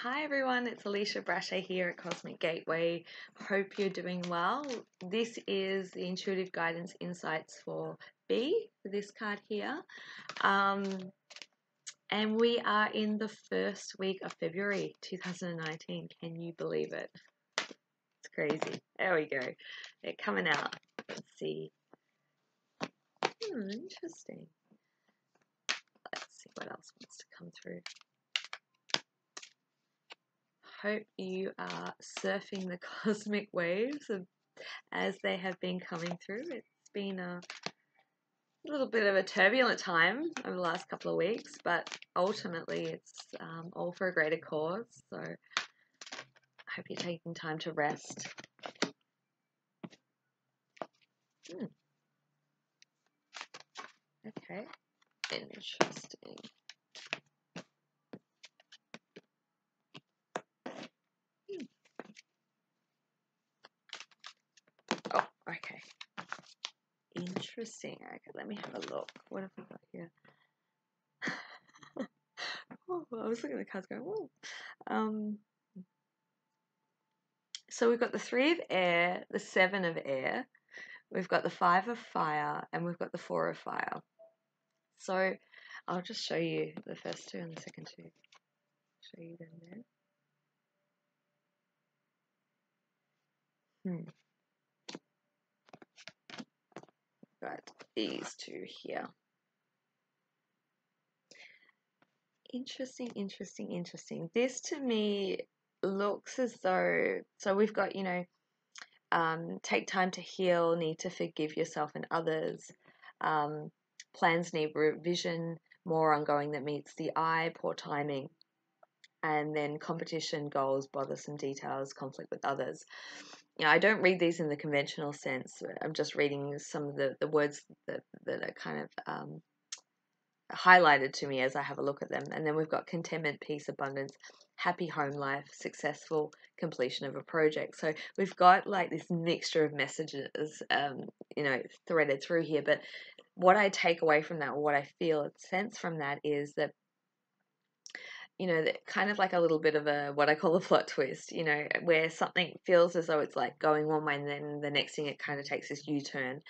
Hi everyone, it's Alisha Brasher here at Cosmic Gateway. Hope you're doing well. This is the Intuitive Guidance Insights for B, for this card here. And we are in the first week of February 2019. Can you believe it? It's crazy. There we go. They're coming out. Let's see. Interesting. Let's see what else wants to come through. Hope you are surfing the cosmic waves as they have been coming through. It's been a little bit of a turbulent time over the last couple of weeks, but ultimately it's all for a greater cause. So I hope you're taking time to rest. Okay, interesting. Oh, okay. Interesting. Okay, let me have a look. What have we got here? Oh, I was looking at the cards going, oh. So we've got the 3 of air, the 7 of air, we've got the 5 of fire, and we've got the 4 of fire. So I'll just show you the first two and the second two. Show you them there. Right, these two here. Interesting, interesting, interesting. This to me looks as though, so we've got, take time to heal, need to forgive yourself and others. Plans need revision, more ongoing that meets the eye, poor timing. And then competition, goals, bothersome details, conflict with others. I don't read these in the conventional sense. I'm just reading some of the words that are kind of highlighted to me as I have a look at them. And then we've got contentment, peace, abundance, happy home life, successful completion of a project. So we've got like this mixture of messages, threaded through here. But what I take away from that, or what I feel and sense from that, is that kind of like a little bit of a, what I call a plot twist, where something feels as though it's like going one way and then the next thing it kind of takes this U-turn,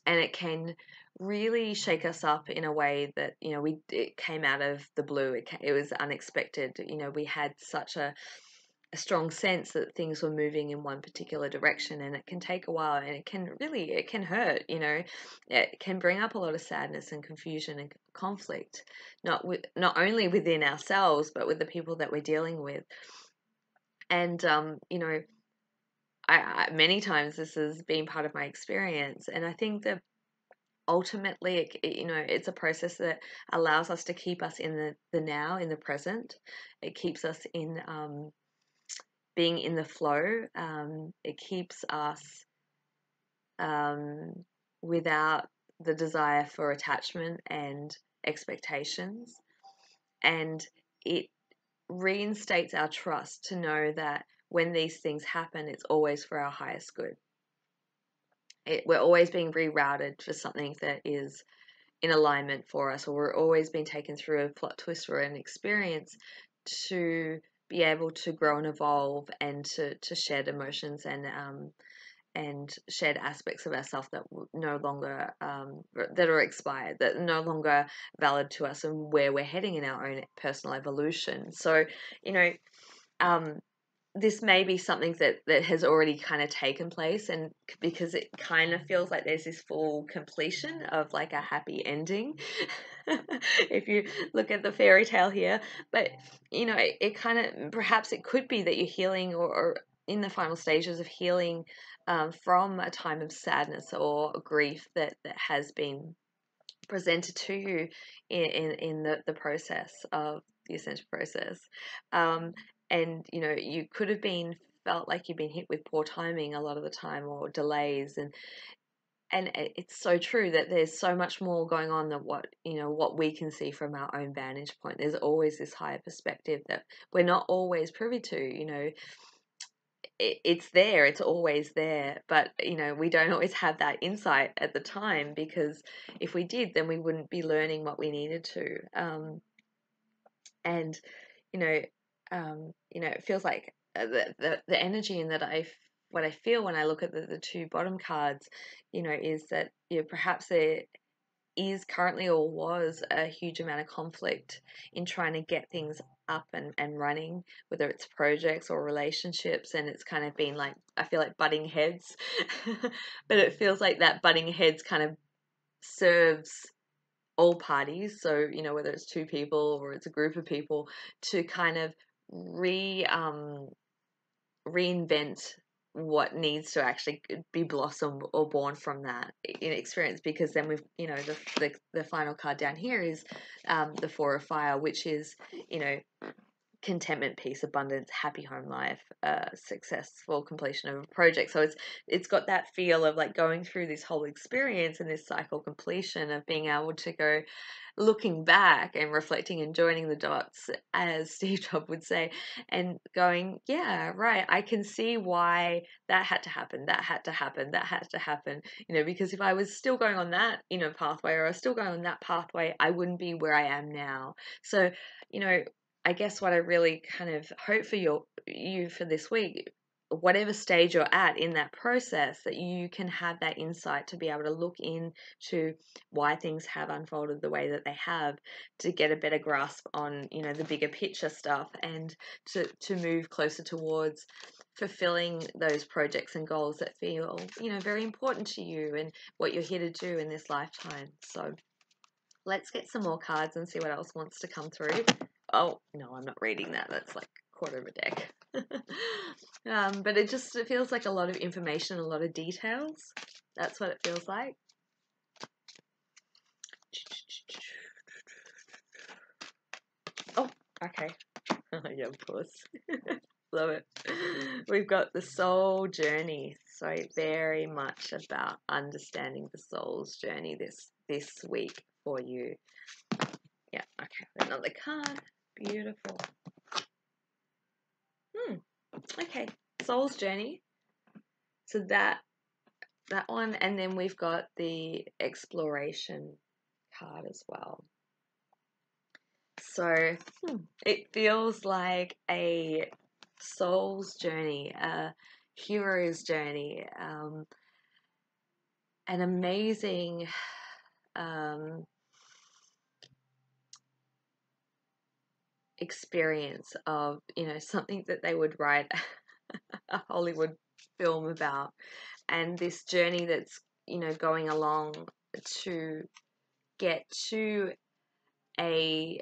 and it can really shake us up in a way that, it came out of the blue. It was unexpected. We had such a strong sense that things were moving in one particular direction, and it can take a while, and it can hurt. It can bring up a lot of sadness and confusion and conflict, not only within ourselves but with the people that we're dealing with. And I many times this has been part of my experience, and I think that ultimately it's a process that allows us to keep us in the now, in the present. It keeps us in being in the flow. It keeps us without the desire for attachment and expectations, and it reinstates our trust to know that when these things happen, it's always for our highest good. We're always being rerouted for something that is in alignment for us, or we're always being taken through a plot twist or an experience to be able to grow and evolve, and to shed emotions and shed aspects of ourselves that no longer that are expired, that are no longer valid to us, and where we're heading in our own personal evolution. So this may be something that has already kind of taken place, and because it kind of feels like there's this full completion of like a happy ending if you look at the fairy tale here. But it kind of, perhaps it could be that you're healing, or in the final stages of healing from a time of sadness or grief that has been presented to you in the process of the Ascension process. And you could have felt like you've been hit with poor timing a lot of the time, or delays, and it's so true that there's so much more going on than what we can see from our own vantage point. There's always this higher perspective that we're not always privy to. It's there, it's always there, but we don't always have that insight at the time, because if we did, then we wouldn't be learning what we needed to. And you know, it feels like the energy in that what I feel when I look at the two bottom cards, you know, is that, you know, perhaps there is currently or was a huge amount of conflict in trying to get things up and running, whether it's projects or relationships, and it's kind of been like, I feel like butting heads, but it feels like that butting heads kind of serves all parties. So, you know, whether it's two people or it's a group of people, to kind of reinvent what needs to actually be blossomed or born from that in experience. Because then we've, you know, the final card down here is the Four of Fire, which is, you know, contentment, peace, abundance, happy home life, successful completion of a project. So it's got that feel of like going through this whole experience and this cycle completion of being able to go looking back and reflecting and joining the dots, as Steve Jobs would say, and going, yeah, right, I can see why that had to happen, that had to happen, that had to happen, you know, because if I was still going on that, you know, pathway, or I was still going on that pathway, I wouldn't be where I am now. So, you know, I guess what I really kind of hope for you for this week, whatever stage you're at in that process, that you can have that insight to be able to look into why things have unfolded the way that they have, to get a better grasp on, you know, the bigger picture stuff, and to move closer towards fulfilling those projects and goals that feel, you know, very important to you and what you're here to do in this lifetime. So let's get some more cards and see what else wants to come through. Oh, no, I'm not reading that. That's like a quarter of a deck. But it feels like a lot of information, a lot of details. That's what it feels like. Oh, okay. Yeah, of course. Love it. We've got the soul journey. So very much about understanding the soul's journey this week for you. Yeah, okay. Another card. Beautiful. Okay. Soul's journey. So that one, and then we've got the exploration card as well. So it feels like a soul's journey, a hero's journey, an amazing experience of, you know, something that they would write a Hollywood film about, and this journey that's, you know, going along to get to a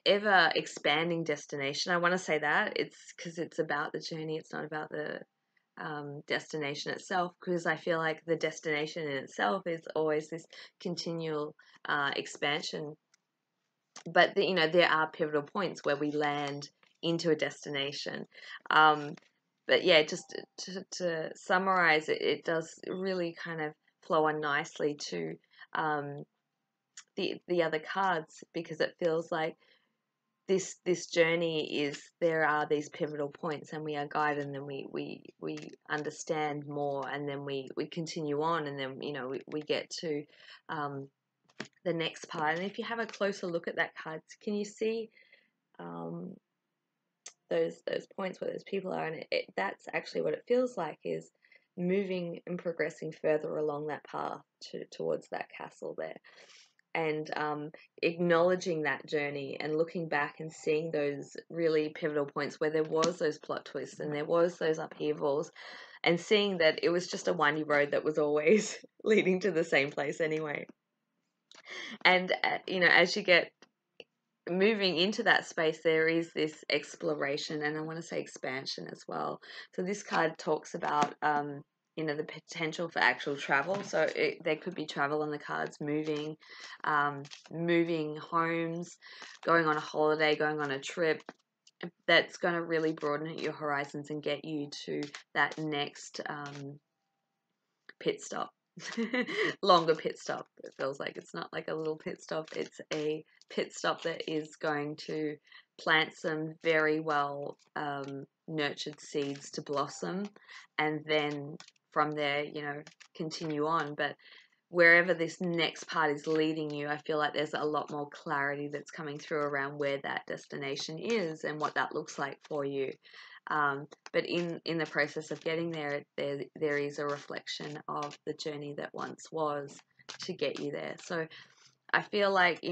ever expanding destination. I want to say that it's because it's about the journey, it's not about the destination itself, because I feel like the destination in itself is always this continual expansion. But you know, there are pivotal points where we land into a destination. But yeah, just to summarize it, it does really kind of flow on nicely to the other cards, because it feels like this journey is, there are these pivotal points, and we are guided, and then we understand more, and then we continue on, and then, you know, we get to the next part. And if you have a closer look at that card, can you see those points where those people are? And that's actually what it feels like, is moving and progressing further along that path towards that castle there, and acknowledging that journey and looking back and seeing those really pivotal points where there was those plot twists and there was those upheavals, and seeing that it was just a windy road that was always leading to the same place anyway. And you know, as you get moving into that space, there is this exploration, and I want to say expansion as well. So this card talks about you know, the potential for actual travel. So there could be travel on the cards, moving homes, going on a holiday, going on a trip. That's going to really broaden your horizons and get you to that next pit stop. Longer pit stop. It feels like it's not like a little pit stop, it's a pit stop that is going to plant some very well nurtured seeds to blossom, and then from there, you know, continue on. But wherever this next part is leading you, I feel like there's a lot more clarity that's coming through around where that destination is and what that looks like for you. But in the process of getting there, there is a reflection of the journey that once was to get you there. So I feel like,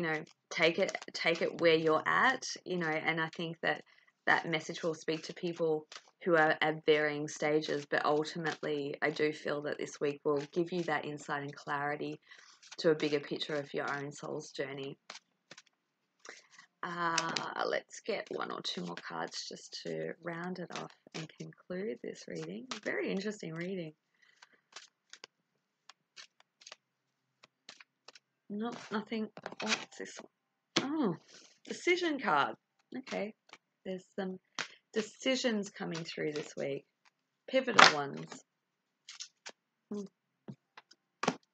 take it where you're at, and I think that message will speak to people who are at varying stages, but ultimately I do feel that this week will give you that insight and clarity to a bigger picture of your own soul's journey. Let's get one or two more cards just to round it off and conclude this reading. Very interesting reading. Nope, nothing. What's this one? Oh, decision card. Okay, there's some decisions coming through this week. Pivotal ones.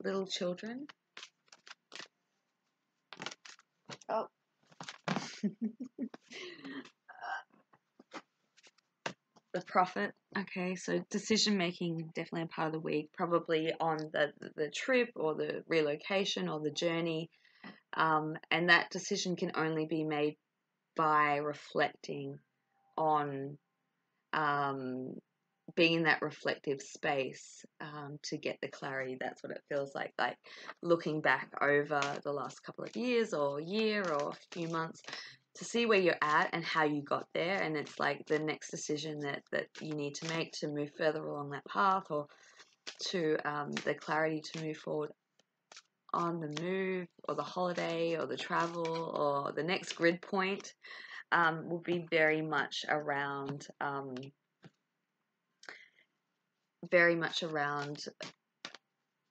Little children. Oh. The prophet. Okay, so decision making definitely a part of the week, probably on the trip or the relocation or the journey, and that decision can only be made by reflecting on being in that reflective space to get the clarity. That's what it feels like looking back over the last couple of years or year or a few months to see where you're at and how you got there. And it's like the next decision that you need to make to move further along that path, or to the clarity to move forward on the move or the holiday or the travel or the next grid point, will be very much around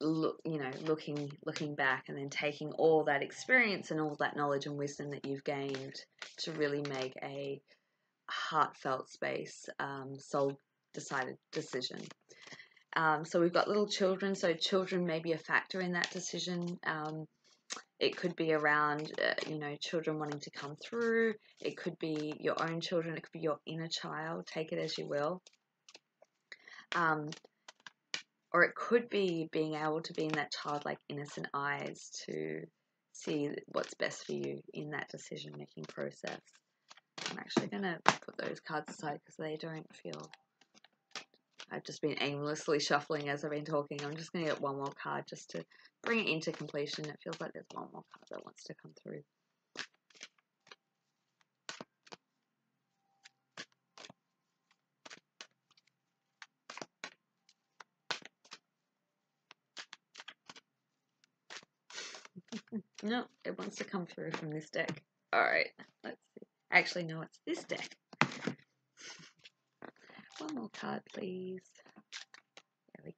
looking back and then taking all that experience and all that knowledge and wisdom that you've gained to really make a heartfelt space, soul decided decision. So we've got little children, so children may be a factor in that decision. It could be around, children wanting to come through. It could be your own children. It could be your inner child. Take it as you will. Or it could be being able to be in that childlike innocent eyes to see what's best for you in that decision-making process. I'm actually going to put those cards aside because they don't feel... I've just been aimlessly shuffling as I've been talking. I'm just going to get one more card just to bring it into completion. It feels like there's one more card that wants to come through. No, it wants to come through from this deck. Alright, let's see. Actually, no, it's this deck. One more card, please. There we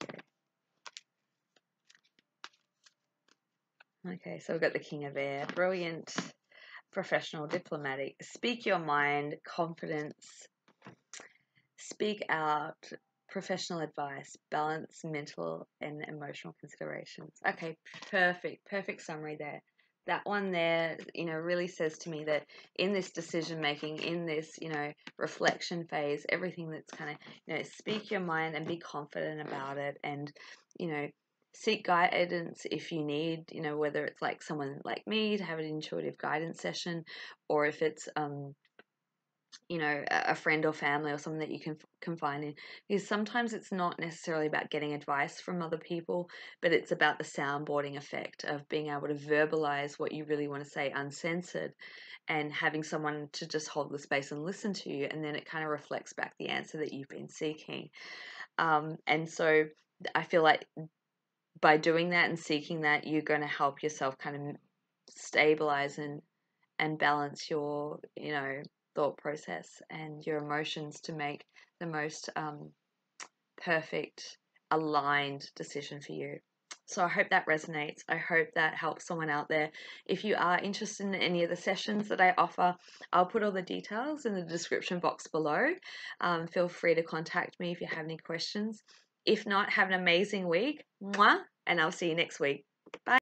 go. Okay, so we've got the King of Air. Brilliant, professional, diplomatic. Speak your mind, confidence. Speak out, professional advice, balance, mental and emotional considerations. Okay, perfect summary there. That one there, really says to me that in this decision making, in this, reflection phase, everything that's kind of, speak your mind and be confident about it, and, seek guidance if you need, whether it's like someone like me to have an intuitive guidance session, or if it's, a friend or family or someone that you can confide in. Because sometimes it's not necessarily about getting advice from other people, but it's about the soundboarding effect of being able to verbalize what you really want to say uncensored, and having someone to just hold the space and listen to you, and then it kind of reflects back the answer that you've been seeking. And so I feel like by doing that and seeking that, you're going to help yourself kind of stabilize and balance your, thought process and your emotions to make the most perfect, aligned decision for you. So I hope that resonates. I hope that helps someone out there. If you are interested in any of the sessions that I offer, I'll put all the details in the description box below. Feel free to contact me if you have any questions. If not, have an amazing week. Mwah, and I'll see you next week. Bye.